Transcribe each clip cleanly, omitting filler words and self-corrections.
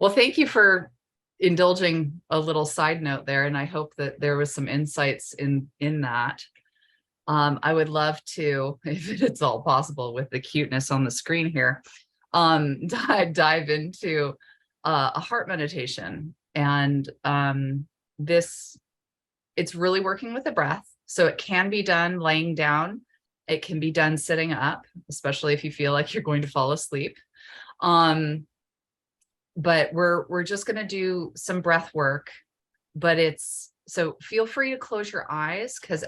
Well, thank you for indulging a little side note there, and I hope that there was some insights in that. I would love to, if it's all possible with the cuteness on the screen here, dive into a heart meditation. And this, it's really working with the breath. So it can be done laying down. It can be done sitting up, especially if you feel like you're going to fall asleep. But we're just going to do some breath work, but so feel free to close your eyes because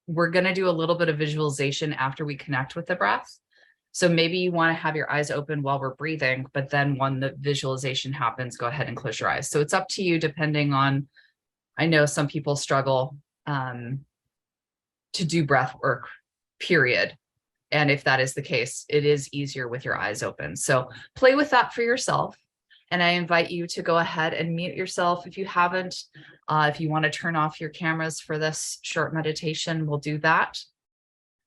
we're going to do a little bit of visualization after we connect with the breath. So maybe you want to have your eyes open while we're breathing, but then when the visualization happens, go ahead and close your eyes. So it's up to you depending on, I know some people struggle to do breath work, period. And if that is the case, it is easier with your eyes open. So play with that for yourself. And I invite you to go ahead and mute yourself if you haven't. If you want to turn off your cameras for this short meditation, we'll do that.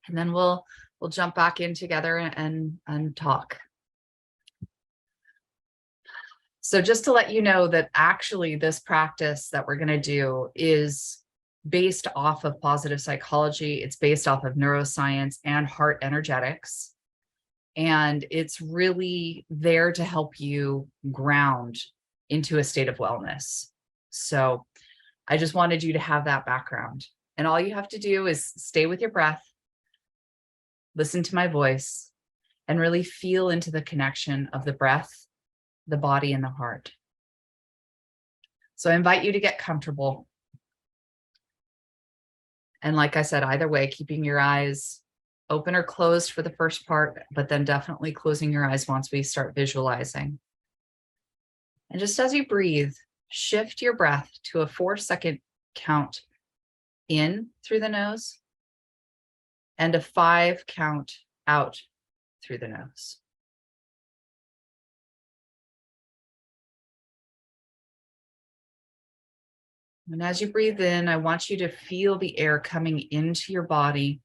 And then we'll jump back in together and talk. So just to let you know that actually this practice that we're going to do is based off of positive psychology. It's based off of neuroscience and heart energetics. And it's really there to help you ground into a state of wellness. So I just wanted you to have that background. And all you have to do is stay with your breath, listen to my voice, and really feel into the connection of the breath, the body, and the heart. So I invite you to get comfortable. And like I said, either way, keeping your eyes open or closed for the first part, but then definitely closing your eyes once we start visualizing. And just as you breathe, shift your breath to a 4-second count in through the nose and a 5 count out through the nose. And as you breathe in, I want you to feel the air coming into your body,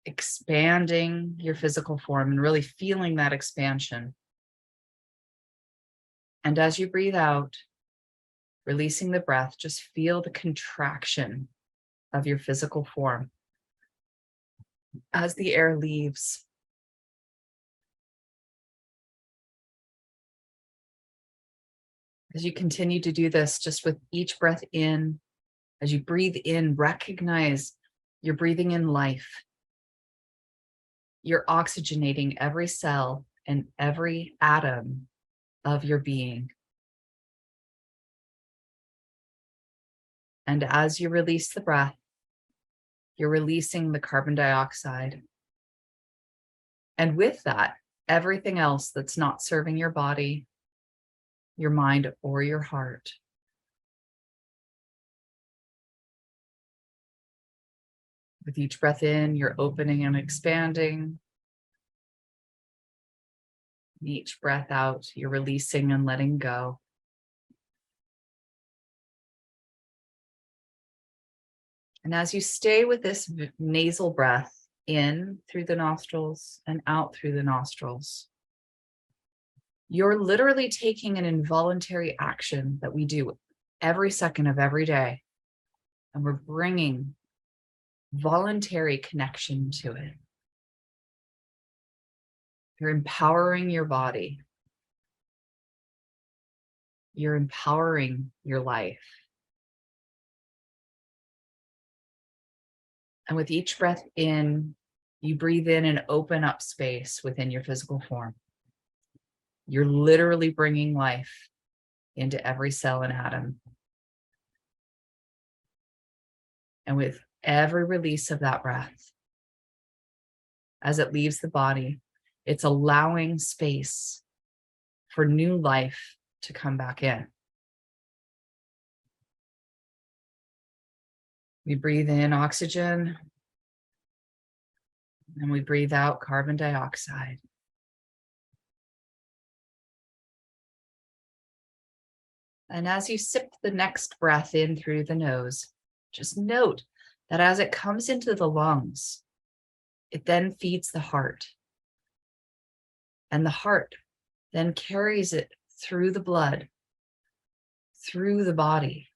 expanding your physical form and really feeling that expansion. And as you breathe out, releasing the breath, just feel the contraction of your physical form as the air leaves. As you continue to do this, just with each breath in, as you breathe in, recognize you're breathing in life. You're oxygenating every cell and every atom of your being. And as you release the breath, you're releasing the carbon dioxide. And with that, everything else that's not serving your body, your mind, or your heart. With each breath in, you're opening and expanding. Each breath out, you're releasing and letting go. And as you stay with this nasal breath in through the nostrils and out through the nostrils, you're literally taking an involuntary action that we do every second of every day. And we're bringing voluntary connection to it. You're empowering your body. You're empowering your life. And with each breath in, you breathe in and open up space within your physical form. You're literally bringing life into every cell and atom. And with every release of that breath, as it leaves the body, it's allowing space for new life to come back in. We breathe in oxygen, and we breathe out carbon dioxide. And as you sip the next breath in through the nose, just note that as it comes into the lungs, it then feeds the heart. And the heart then carries it through the blood, through the body.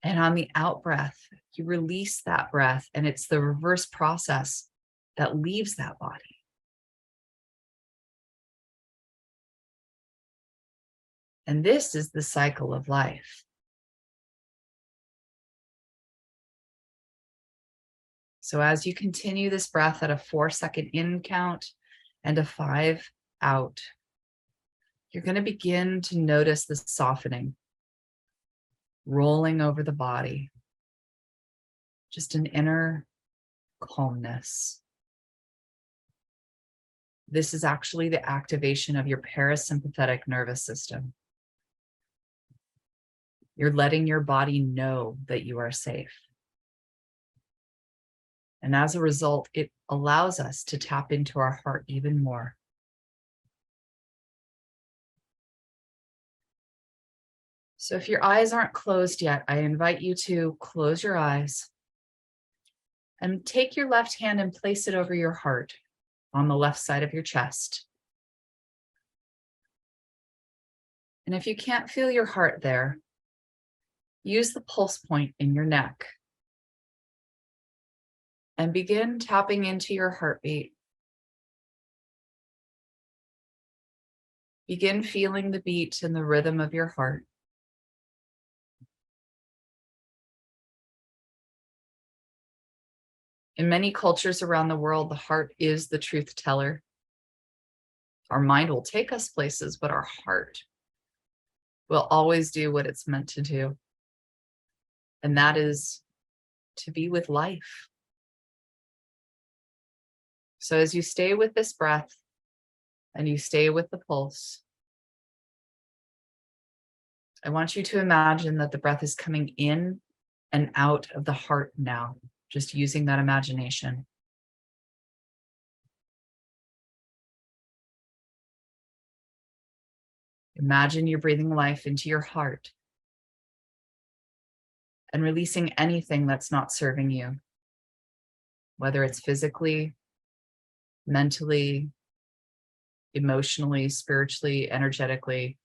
And on the out breath, you release that breath, and it's the reverse process that leaves that body. And this is the cycle of life. So as you continue this breath at a 4-second in count and a 5 out, you're going to begin to notice the softening rolling over the body, just an inner calmness. This is actually the activation of your parasympathetic nervous system. You're letting your body know that you are safe. And as a result, it allows us to tap into our heart even more. So if your eyes aren't closed yet, I invite you to close your eyes and take your left hand and place it over your heart on the left side of your chest. And if you can't feel your heart there, use the pulse point in your neck and begin tapping into your heartbeat. Begin feeling the beat and the rhythm of your heart. In many cultures around the world, the heart is the truth teller. Our mind will take us places, but our heart will always do what it's meant to do. And that is to be with life. So as you stay with this breath and you stay with the pulse, I want you to imagine that the breath is coming in and out of the heart now, just using that imagination. Imagine you're breathing life into your heart and releasing anything that's not serving you, whether it's physically, mentally, emotionally, spiritually, energetically.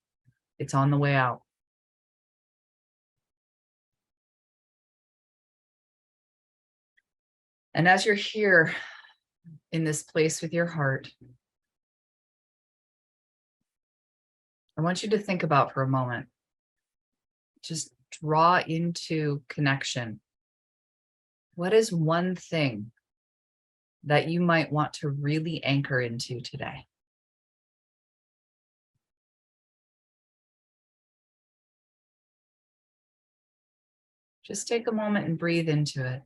It's on the way out. And as you're here in this place with your heart, I want you to think about for a moment, just draw into connection. What is one thing that you might want to really anchor into today? Just take a moment and breathe into it.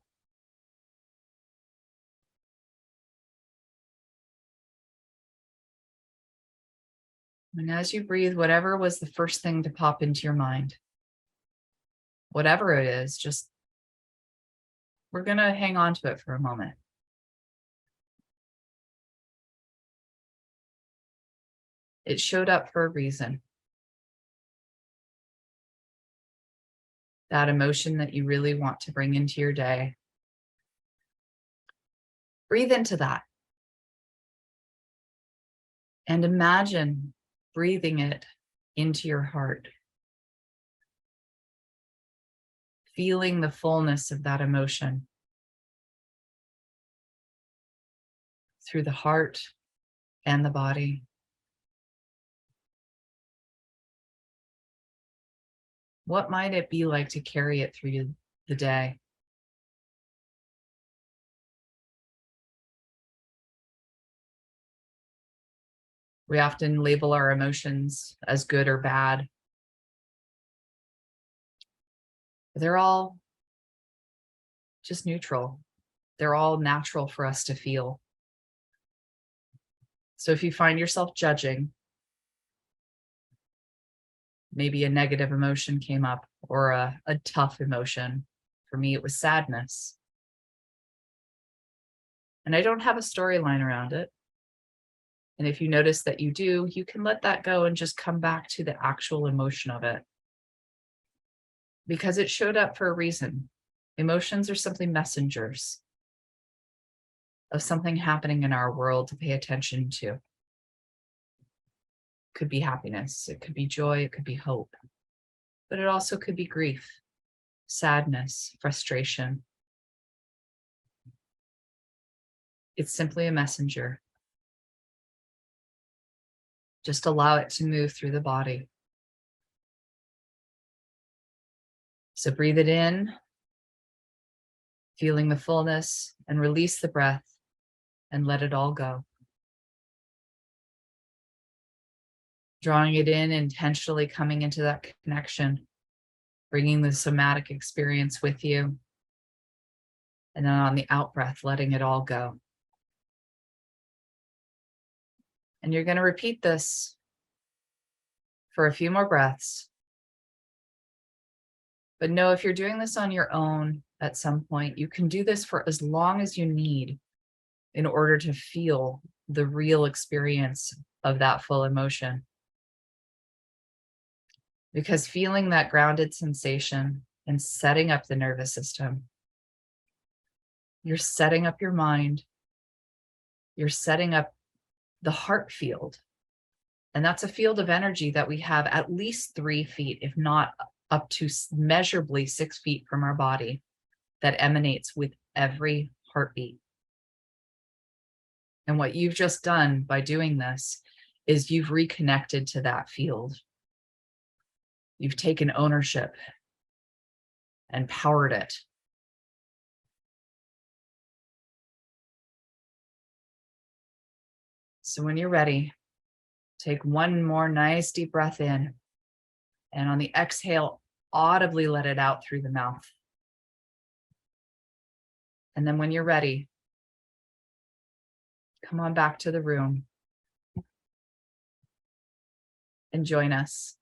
And as you breathe, whatever was the first thing to pop into your mind, whatever it is, just we're going to hang on to it for a moment. It showed up for a reason. That emotion that you really want to bring into your day. Breathe into that. And imagine breathing it into your heart. Feeling the fullness of that emotion through the heart and the body. What might it be like to carry it through the day? We often label our emotions as good or bad. They're all just neutral. They're all natural for us to feel. So if you find yourself judging, maybe a negative emotion came up or a tough emotion. For me, it was sadness. And I don't have a storyline around it. And if you notice that you do, you can let that go and just come back to the actual emotion of it. Because it showed up for a reason. Emotions are simply messengers of something happening in our world to pay attention to. Could be happiness, it could be joy, it could be hope, but it also could be grief, sadness, frustration. It's simply a messenger. Just allow it to move through the body. So breathe it in, feeling the fullness, and release the breath and let it all go. Drawing it in, intentionally coming into that connection, bringing the somatic experience with you. And then on the out breath, letting it all go. And you're going to repeat this for a few more breaths. But know if you're doing this on your own at some point, you can do this for as long as you need in order to feel the real experience of that full emotion. Because feeling that grounded sensation and setting up the nervous system, you're setting up your mind, you're setting up the heart field. And that's a field of energy that we have at least 3 feet, if not up to measurably 6 feet from our body, that emanates with every heartbeat. And what you've just done by doing this is you've reconnected to that field. You've taken ownership and powered it. So when you're ready, take one more nice deep breath in, and on the exhale, audibly let it out through the mouth. And then when you're ready, come on back to the room and join us.